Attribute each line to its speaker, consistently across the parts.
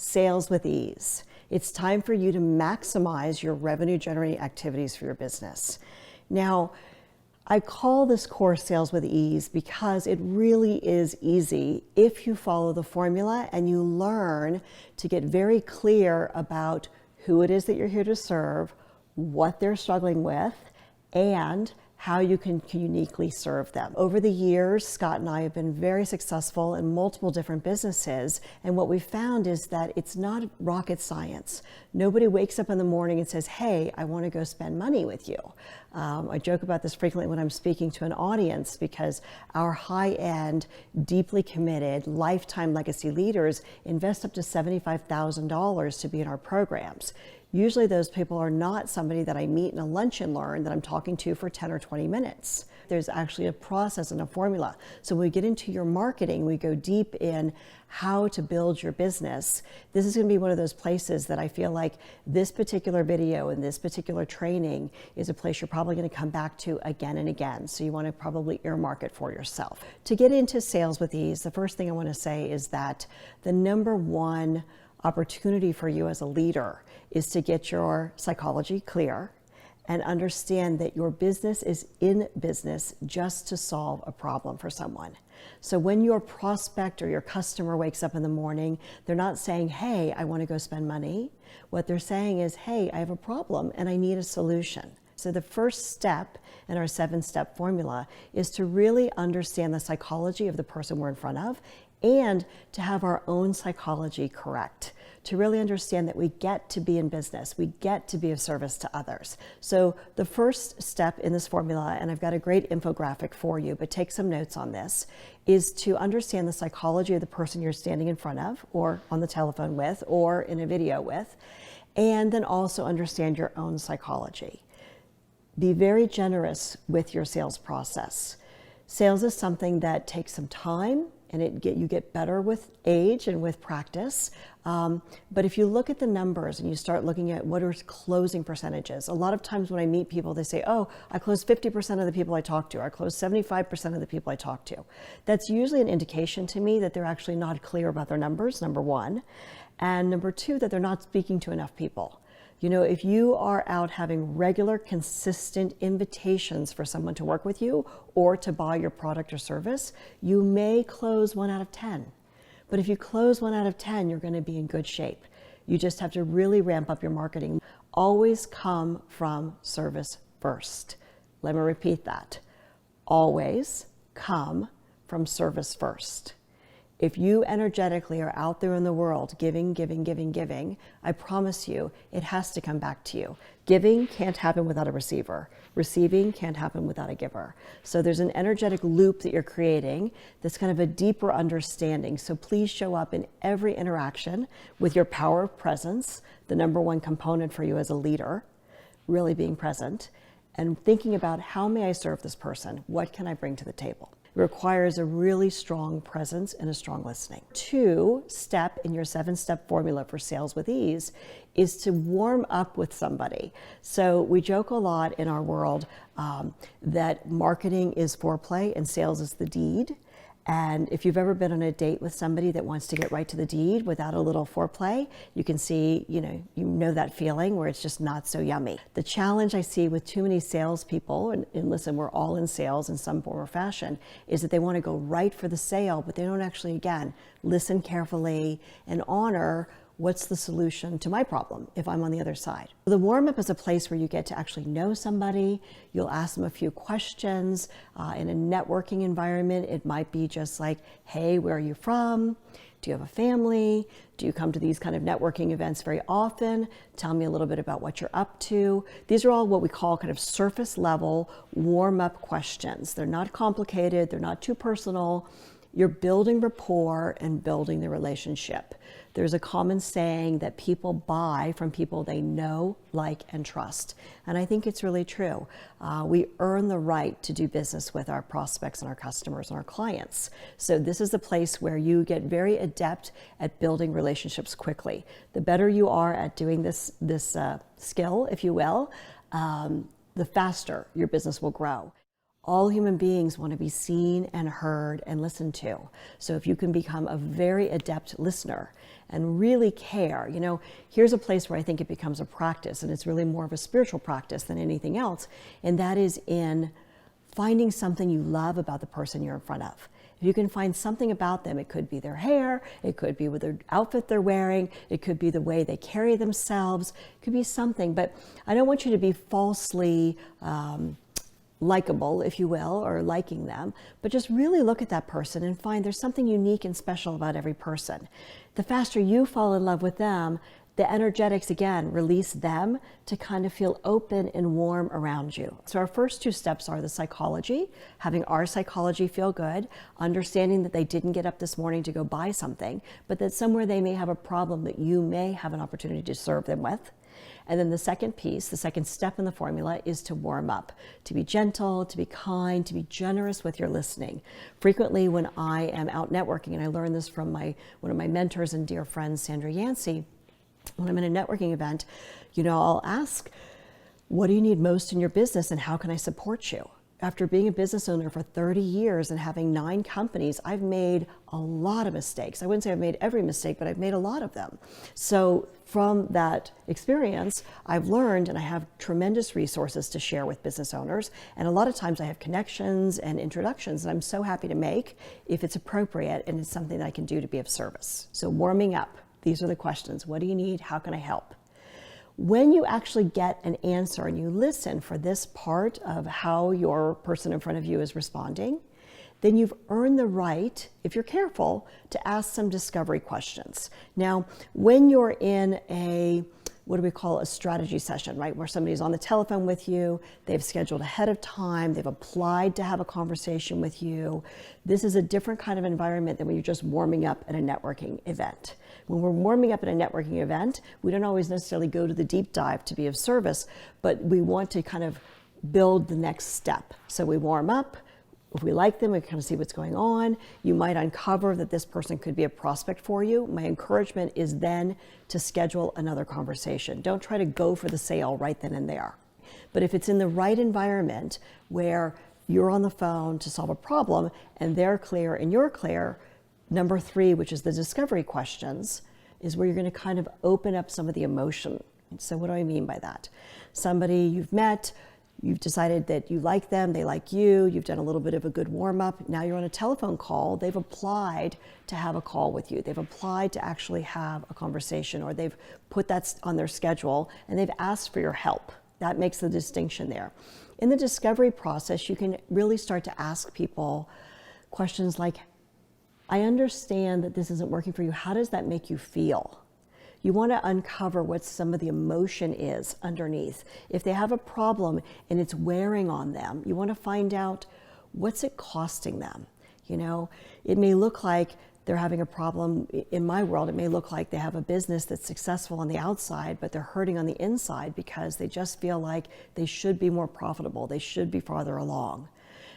Speaker 1: Sales with Ease. It's time for you to maximize your revenue generating activities for your business. Now, I call this course Sales with Ease because it really is easy if you follow the formula and you learn to get very clear about who it is that you're here to serve, what they're struggling with, and how you can uniquely serve them. Over the years, Scott and I have been very successful in multiple different businesses, and what we found is that it's not rocket science. Nobody wakes up in the morning and says, hey, I want to go spend money with you. I joke about this frequently when I'm speaking to an audience because our high-end, deeply committed, lifetime legacy leaders invest up to $75,000 to be in our programs. Usually those people are not somebody that I meet in a lunch and learn that I'm talking to for 10 or 20 minutes. There's actually a process and a formula. So when we get into your marketing, we go deep in how to build your business. This is going to be one of those places that I feel like this particular video and this particular training is a place you're probably going to come back to again and again. So you want to probably earmark it for yourself. To get into Sales with Ease, the first thing I want to say is that the number one opportunity for you as a leader is to get your psychology clear and understand that your business is in business just to solve a problem for someone. So when your prospect or your customer wakes up in the morning, they're not saying, hey, I want to go spend money. What they're saying is, hey, I have a problem and I need a solution. So the first step in our 7-step formula is to really understand the psychology of the person we're in front of and to have our own psychology correct, to really understand that we get to be in business, we get to be of service to others. So the first step in this formula, and I've got a great infographic for you, but take some notes on this, is to understand the psychology of the person you're standing in front of, or on the telephone with, or in a video with, and then also understand your own psychology. Be very generous with your sales process. Sales is something that takes some time, and you get better with age and with practice. But if you look at the numbers and you start looking at what are closing percentages, a lot of times when I meet people, they say, oh, I close 50% of the people I talk to, or I close 75% of the people I talk to. That's usually an indication to me that they're actually not clear about their numbers, number one. And number two, that they're not speaking to enough people. You know, if you are out having regular, consistent invitations for someone to work with you or to buy your product or service, you may close 1 out of 10. But if you close 1 out of 10, you're going to be in good shape. You just have to really ramp up your marketing. Always come from service first. Let me repeat that. Always come from service first. If you energetically are out there in the world giving, giving, giving, giving, I promise you it has to come back to you. Giving can't happen without a receiver. Receiving can't happen without a giver. So there's an energetic loop that you're creating that's kind of a deeper understanding. So please show up in every interaction with your power of presence, the number one component for you as a leader, really being present, and thinking about how may I serve this person? What can I bring to the table? It requires a really strong presence and a strong listening. 2 step in your 7-step formula for Sales with Ease is to warm up with somebody. So we joke a lot in our world that marketing is foreplay and sales is the deed. And if you've ever been on a date with somebody that wants to get right to the deed without a little foreplay, you can see, you know that feeling where it's just not so yummy. The challenge I see with too many salespeople, and listen, we're all in sales in some form or fashion, is that they want to go right for the sale, but they don't actually, again, listen carefully and honor what's the solution to my problem if I'm on the other side. The warm-up is a place where you get to actually know somebody. You'll ask them a few questions. In a networking environment, it might be just like, hey, where are you from? Do you have a family? Do you come to these kind of networking events very often? Tell me a little bit about what you're up to. These are all what we call kind of surface level warm-up questions. They're not complicated. They're not too personal. You're building rapport and building the relationship. There's a common saying that people buy from people they know, like, and trust. And I think it's really true. We earn the right to do business with our prospects and our customers and our clients. So this is the place where you get very adept at building relationships quickly. The better you are at doing this skill, if you will, the faster your business will grow. All human beings want to be seen and heard and listened to. So if you can become a very adept listener and really care, here's a place where I think it becomes a practice, and it's really more of a spiritual practice than anything else, and that is in finding something you love about the person you're in front of. If you can find something about them, it could be their hair, it could be with their outfit they're wearing, it could be the way they carry themselves, it could be something, but I don't want you to be falsely likable, if you will, or liking them, but just really look at that person and find there's something unique and special about every person. The faster you fall in love with them, the energetics, again, release them to kind of feel open and warm around you. So our first two steps are the psychology, having our psychology feel good, understanding that they didn't get up this morning to go buy something, but that somewhere they may have a problem that you may have an opportunity to serve them with. And then the second piece, the second step in the formula, is to warm up, to be gentle, to be kind, to be generous with your listening. Frequently when I am out networking, and I learned this from one of my mentors and dear friends, Sandra Yancey, when I'm in a networking event, I'll ask, what do you need most in your business and how can I support you? After being a business owner for 30 years and having 9 companies, I've made a lot of mistakes. I wouldn't say I've made every mistake, but I've made a lot of them. So from that experience, I've learned, and I have tremendous resources to share with business owners. And a lot of times I have connections and introductions that I'm so happy to make if it's appropriate and it's something that I can do to be of service. So warming up. These are the questions. What do you need? How can I help? When you actually get an answer and you listen for this part of how your person in front of you is responding, then you've earned the right, if you're careful, to ask some discovery questions. Now, when you're in a strategy session, right? Where somebody's on the telephone with you, they've scheduled ahead of time, they've applied to have a conversation with you. This is a different kind of environment than when you're just warming up at a networking event. When we're warming up at a networking event, we don't always necessarily go to the deep dive to be of service, but we want to kind of build the next step. So we warm up. If we like them, we kind of see what's going on. You might uncover that this person could be a prospect for you. My encouragement is then to schedule another conversation. Don't try to go for the sale right then and there. But if it's in the right environment where you're on the phone to solve a problem and they're clear and you're clear, number 3, which is the discovery questions, is where you're going to kind of open up some of the emotion. So what do I mean by that? Somebody you've met, you've decided that you like them, they like you, you've done a little bit of a good warm-up, now you're on a telephone call, they've applied to have a call with you, they've applied to actually have a conversation, or they've put that on their schedule, and they've asked for your help. That makes the distinction there. In the discovery process, you can really start to ask people questions like, I understand that this isn't working for you. How does that make you feel? You want to uncover what some of the emotion is underneath. If they have a problem and it's wearing on them, you want to find out, what's it costing them? It may look like they're having a problem. In my world, it may look like they have a business that's successful on the outside, but they're hurting on the inside because they just feel like they should be more profitable. They should be farther along.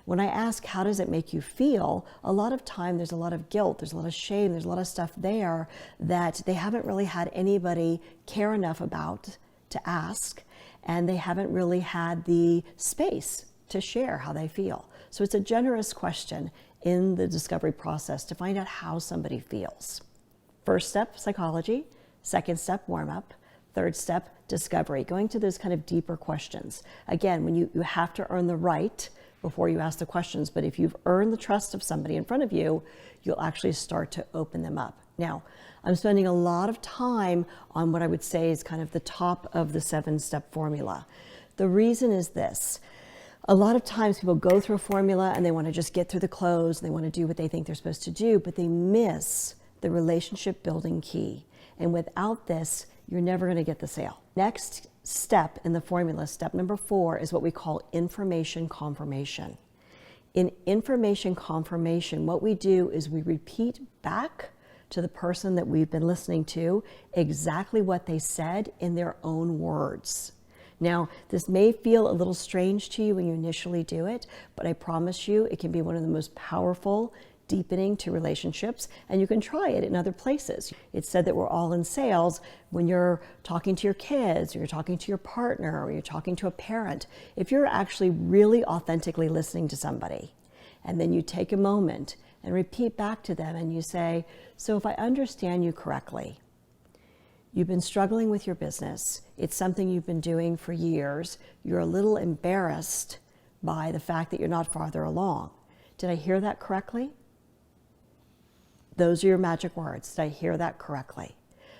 Speaker 1: When I ask, how does it make you feel? A lot of time there's a lot of guilt, there's a lot of shame, there's a lot of stuff there that they haven't really had anybody care enough about to ask, and they haven't really had the space to share how they feel. So it's a generous question in the discovery process to find out how somebody feels. First step, psychology. Second step, warm up. Third step, discovery, going to those kind of deeper questions. Again, when you have to earn the right before you ask the questions, but if you've earned the trust of somebody in front of you, you'll actually start to open them up. Now, I'm spending a lot of time on what I would say is kind of the top of the 7-step formula. The reason is this. A lot of times people go through a formula and they want to just get through the close, and they want to do what they think they're supposed to do, but they miss the relationship building key. And without this, you're never going to get the sale. Next step in the formula, step number 4, is what we call information confirmation. In information confirmation, what we do is we repeat back to the person that we've been listening to exactly what they said in their own words. Now, this may feel a little strange to you when you initially do it, but I promise you it can be one of the most powerful deepening to relationships, and you can try it in other places. It's said that we're all in sales when you're talking to your kids, or you're talking to your partner, or you're talking to a parent. If you're actually really authentically listening to somebody, and then you take a moment and repeat back to them and you say, so if I understand you correctly, you've been struggling with your business. It's something you've been doing for years. You're a little embarrassed by the fact that you're not farther along. Did I hear that correctly? Those are your magic words. Did I hear that correctly?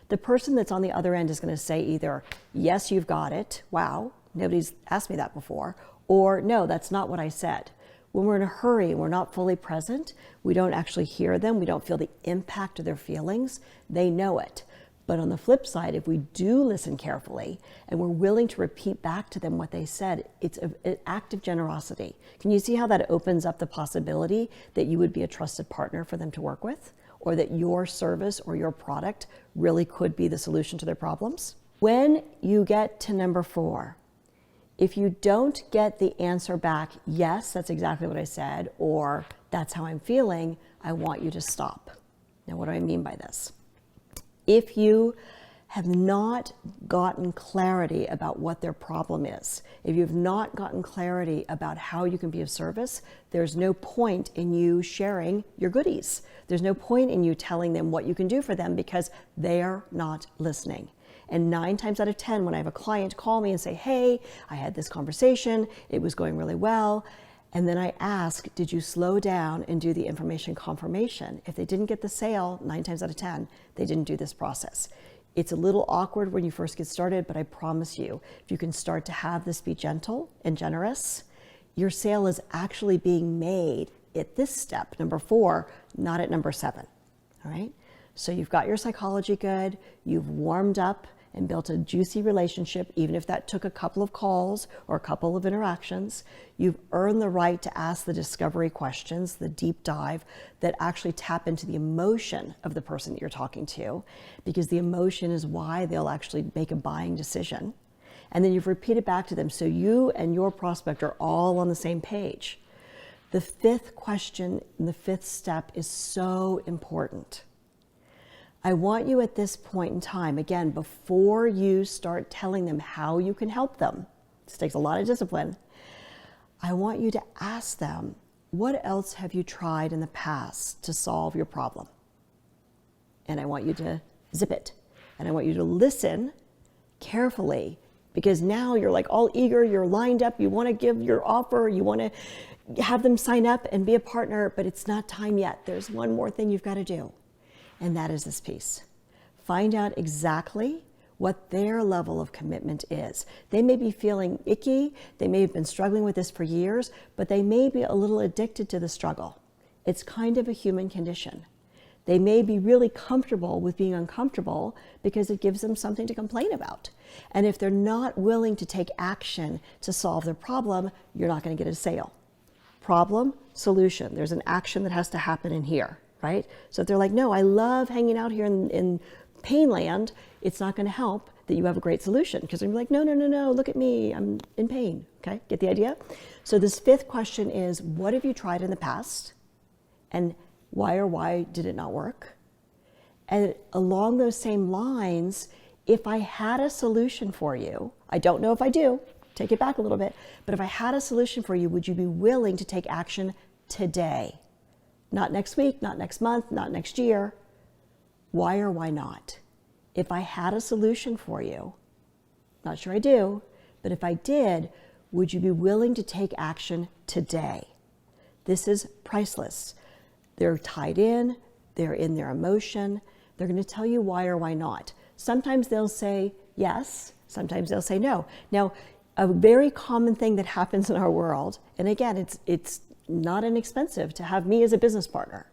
Speaker 1: The person that's on the other end is going to say either, yes, you've got it. Wow, nobody's asked me that before. Or no, that's not what I said. When we're in a hurry and we're not fully present, we don't actually hear them. We don't feel the impact of their feelings. They know it. But on the flip side, if we do listen carefully and we're willing to repeat back to them what they said, it's an act of generosity. Can you see how that opens up the possibility that you would be a trusted partner for them to work with? Or that your service or your product really could be the solution to their problems? When you get to number 4, if you don't get the answer back, yes, that's exactly what I said, or that's how I'm feeling, I want you to stop. Now, what do I mean by this? If you have not gotten clarity about what their problem is, if you've not gotten clarity about how you can be of service, there's no point in you sharing your goodies. There's no point in you telling them what you can do for them because they're not listening. And 9 times out of 10, when I have a client call me and say, hey, I had this conversation, it was going really well, and then I ask, did you slow down and do the information confirmation? If they didn't get the sale, 9 times out of 10, they didn't do this process. It's a little awkward when you first get started, but I promise you, if you can start to have this be gentle and generous, your sale is actually being made at this step, number 4, not at number 7, all right? So you've got your psychology good, you've warmed up and built a juicy relationship, even if that took a couple of calls or a couple of interactions. You've earned the right to ask the discovery questions, the deep dive that actually tap into the emotion of the person that you're talking to, because the emotion is why they'll actually make a buying decision. And then you've repeated back to them so you and your prospect are all on the same page. The 5th question and the 5th step is so important. I want you at this point in time, again, before you start telling them how you can help them, this takes a lot of discipline, I want you to ask them, what else have you tried in the past to solve your problem? And I want you to zip it. And I want you to listen carefully, because now you're like all eager, you're lined up, you want to give your offer, you want to have them sign up and be a partner, but it's not time yet. There's one more thing you've got to do. And that is this piece. Find out exactly what their level of commitment is. They may be feeling icky, they may have been struggling with this for years, but they may be a little addicted to the struggle. It's kind of a human condition. They may be really comfortable with being uncomfortable because it gives them something to complain about. And if they're not willing to take action to solve their problem, you're not going to get a sale. Problem, solution. There's an action that has to happen in here. Right? So if they're like, no, I love hanging out here in pain land, it's not going to help that you have a great solution, because they're like, no, look at me, I'm in pain. Okay, get the idea? So this 5th question is, what have you tried in the past? And why did it not work? And along those same lines, if I had a solution for you, I don't know if I do, take it back a little bit, but if I had a solution for you, would you be willing to take action today? Not next week, not next month, not next year. Why or why not? If I had a solution for you, not sure I do, but if I did, would you be willing to take action today? This is priceless. They're tied in, they're in their emotion, they're going to tell you why or why not. Sometimes they'll say yes, sometimes they'll say no. Now, a very common thing that happens in our world, and again, it's not inexpensive to have me as a business partner.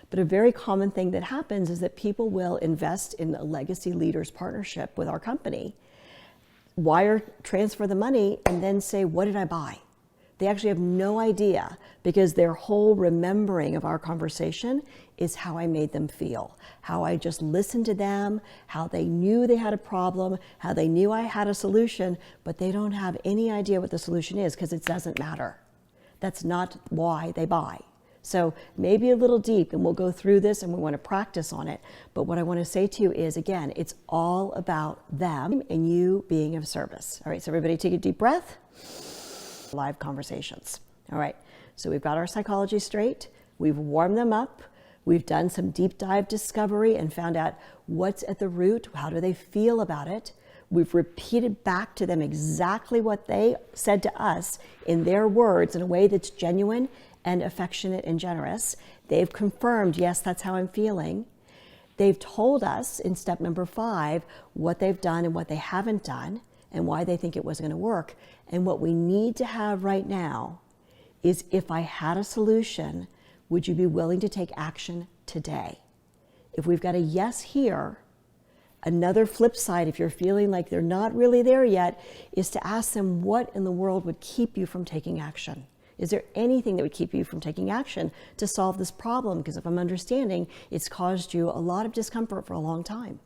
Speaker 1: But a very common thing that happens is that people will invest in a legacy leaders partnership with our company, wire transfer the money, and then say, what did I buy? They actually have no idea, because their whole remembering of our conversation is how I made them feel, how I just listened to them, how they knew they had a problem, how they knew I had a solution, but they don't have any idea what the solution is because it doesn't matter. That's not why they buy. So maybe a little deep, and we'll go through this and we want to practice on it. But what I want to say to you is, again, it's all about them and you being of service. All right, so everybody take a deep breath. Live conversations. All right, so we've got our psychology straight. We've warmed them up. We've done some deep dive discovery and found out what's at the root. How do they feel about it? We've repeated back to them exactly what they said to us in their words in a way that's genuine and affectionate and generous. They've confirmed, yes, that's how I'm feeling. They've told us in step number 5 what they've done and what they haven't done and why they think it wasn't going to work. And what we need to have right now is, if I had a solution, would you be willing to take action today? If we've got a yes here, another flip side, if you're feeling like they're not really there yet, is to ask them, what in the world would keep you from taking action? Is there anything that would keep you from taking action to solve this problem? Because if I'm understanding, it's caused you a lot of discomfort for a long time.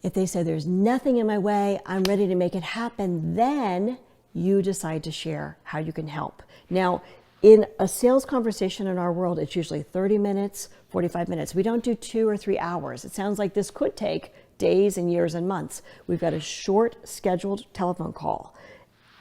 Speaker 1: If they say there's nothing in my way, I'm ready to make it happen, then you decide to share how you can help. Now, in a sales conversation in our world, it's usually 30 minutes, 45 minutes. We don't do 2 or 3 hours. It sounds like this could take days and years and months. We've got a short scheduled telephone call.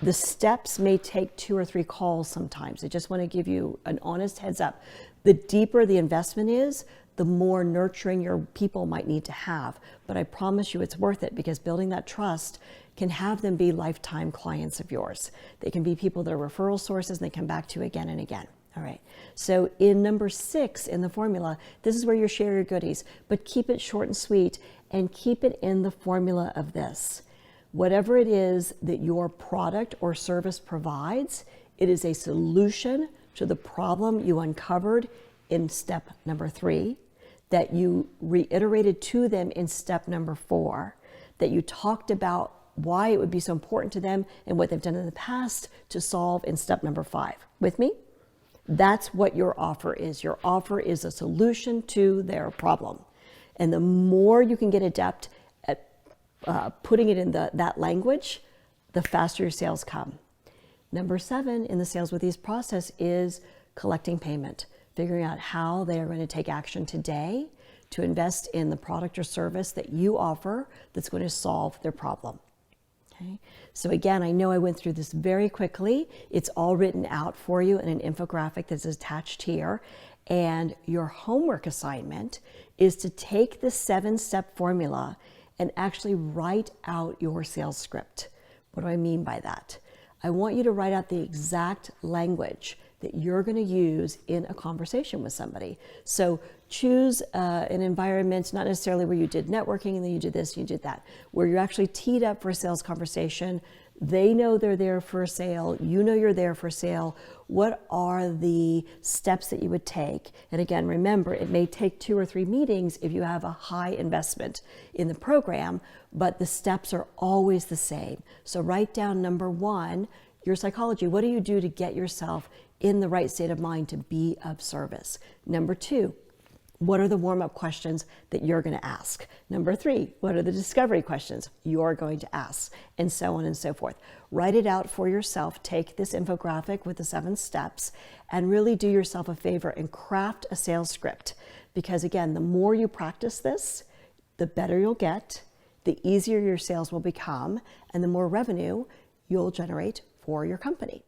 Speaker 1: The steps may take 2 or 3 calls sometimes. I just want to give you an honest heads up. The deeper the investment is, the more nurturing your people might need to have. But I promise you it's worth it, because building that trust can have them be lifetime clients of yours. They can be people that are referral sources and they come back to you again and again. All right. So in number 6 in the formula, this is where you share your goodies, but keep it short and sweet and keep it in the formula of this. Whatever it is that your product or service provides, it is a solution to the problem you uncovered in step number 3, that you reiterated to them in step number 4, that you talked about why it would be so important to them and what they've done in the past to solve in step number 5. With me? That's what your offer is. Your offer is a solution to their problem. And the more you can get adept at putting it in that language, the faster your sales come. Number 7 in the sales with ease process is collecting payment, figuring out how they are going to take action today to invest in the product or service that you offer that's going to solve their problem. Okay. So again, I know I went through this very quickly. It's all written out for you in an infographic that's attached here. And your homework assignment is to take the 7-step formula and actually write out your sales script. What do I mean by that? I want you to write out the exact language that you're going to use in a conversation with somebody. So choose an environment, not necessarily where you did networking and then you did this, you did that, where you're actually teed up for a sales conversation. They know they're there for a sale. You know you're there for a sale. What are the steps that you would take? And again, remember, it may take 2 or 3 meetings if you have a high investment in the program, but the steps are always the same. So write down number 1, your psychology. What do you do to get yourself in the right state of mind to be of service? Number 2, what are the warm-up questions that you're going to ask? Number 3, what are the discovery questions you're going to ask? And so on and so forth. Write it out for yourself. Take this infographic with the 7 steps and really do yourself a favor and craft a sales script. Because again, the more you practice this, the better you'll get, the easier your sales will become, and the more revenue you'll generate for your company.